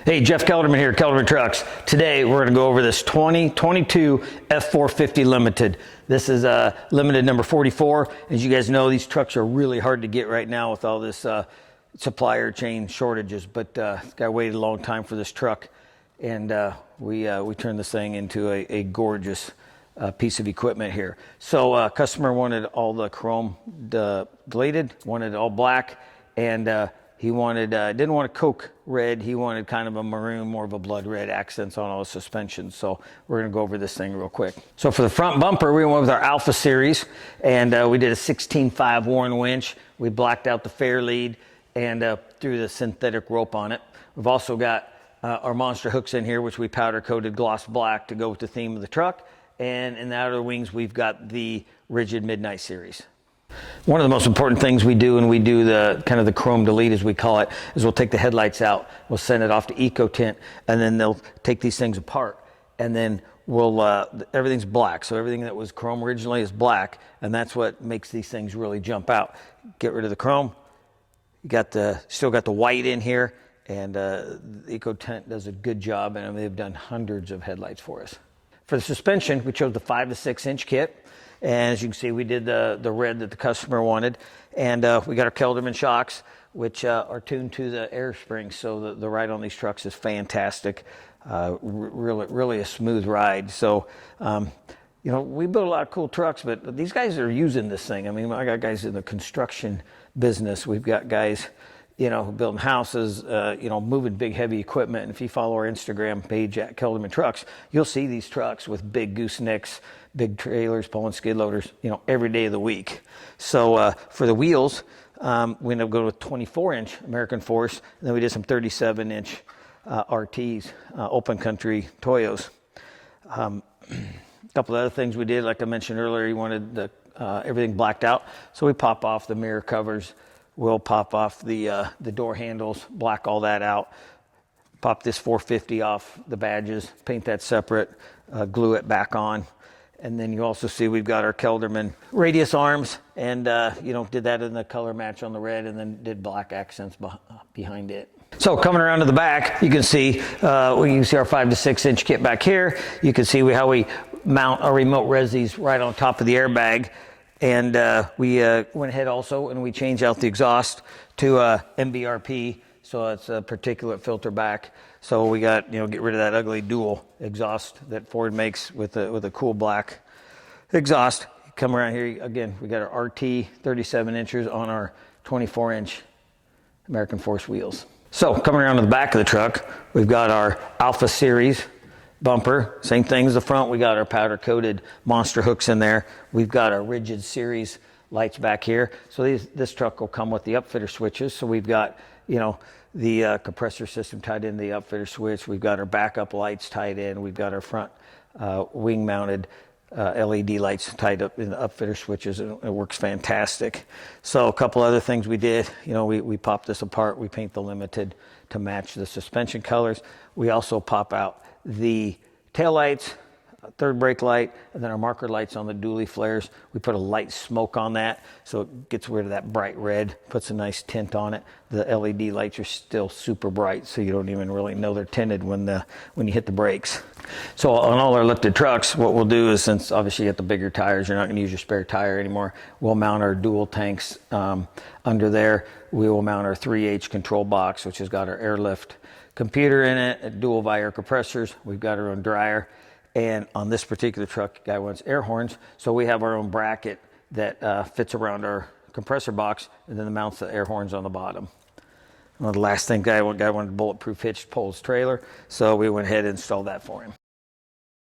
Hey, Jeff Kelderman here, Kelderman Trucks. Today we're going to go over this 2022 F-450 Limited. This is limited number 44. As you guys know, these trucks are really hard to get right now with all this supplier chain shortages, but this guy waited a long time for this truck, and we turned this thing into a gorgeous piece of equipment here. So customer wanted all the chrome deleted, wanted it all black, and he wanted, didn't want a coke red. He wanted kind of a maroon, more of a blood red accents on all the suspension. So we're going to go over this thing real quick. So for the front bumper, we went with our Alpha series, and we did a 16.5 Warren winch. We blacked out the fair lead and threw the synthetic rope on it. We've also got our monster hooks in here, which we powder coated gloss black to go with the theme of the truck. And in the outer wings, we've got the rigid Midnight series. One of the most important things we do, and we do the kind of the chrome delete as we call it, is we'll take the headlights out, we'll send it off to Eco Tint, and then they'll take these things apart, and then we'll everything's black. So everything that was chrome originally is black, and that's what makes these things really jump out. Get rid of the chrome. You got still got the white in here, and Eco Tint does a good job, and they've done hundreds of headlights for us. For the suspension, we chose the 5 to 6 inch kit. And as you can see, we did the red that the customer wanted. And we got our Kelderman shocks, which are tuned to the air springs. So the ride on these trucks is fantastic. Really a smooth ride. So, you know, we build a lot of cool trucks, but these guys are using this thing. I mean, I got guys in the construction business. We've got guys, you know, building houses, you know, moving big, heavy equipment. And if you follow our Instagram page at Kelderman Trucks, you'll see these trucks with big goosenecks, big trailers, pulling skid loaders, you know, every day of the week. So for the wheels, we ended up going with 24-inch American Force, and then we did some 37-inch RTs, open country Toyos. A couple of other things we did, like I mentioned earlier, you wanted everything blacked out. So we pop off the mirror covers. We'll pop off the door handles, black all that out, pop this 450 off the badges, paint that separate, glue it back on. And then you also see we've got our Kelderman radius arms, and you know, did that in the color match on the red, and then did black accents behind it. So coming around to the back, you can see our 5 to 6 inch kit back here. You can see how we mount our remote resis right on top of the airbag. And we went ahead also and we changed out the exhaust to MBRP, so it's a particulate filter back. So we got, you know, get rid of that ugly dual exhaust that Ford makes with a cool black exhaust. Come around here again, we got our RT 37 inches on our 24-inch American Force wheels. So coming around to the back of the truck, we've got our Alpha series bumper, same thing as the front. We got our powder coated monster hooks in there. We've got our rigid series lights back here. So this truck will come with the upfitter switches. So we've got, you know, the compressor system tied into the upfitter switch. We've got our backup lights tied in. We've got our front wing mounted LED lights tied up in the upfitter switches, and it works fantastic. So a couple other things we did, you know, we pop this apart. We paint the Limited to match the suspension colors. We also pop out the tail lights, third brake light, and then our marker lights on the dually flares. We put a light smoke on that, so it gets rid of that bright red, puts a nice tint on it. The LED lights are still super bright, so you don't even really know they're tinted when you hit the brakes. So on all our lifted trucks, what we'll do is, since obviously you get the bigger tires, you're not going to use your spare tire anymore, we'll mount our dual tanks under there. We will mount our 3H control box, which has got our airlift computer in it, dual via compressors. We've got our own dryer. And on this particular truck, guy wants air horns. So we have our own bracket that fits around our compressor box, and then mounts the air horns on the bottom. Well, the last thing, guy wanted a bulletproof hitch to pull his trailer. So we went ahead and installed that for him.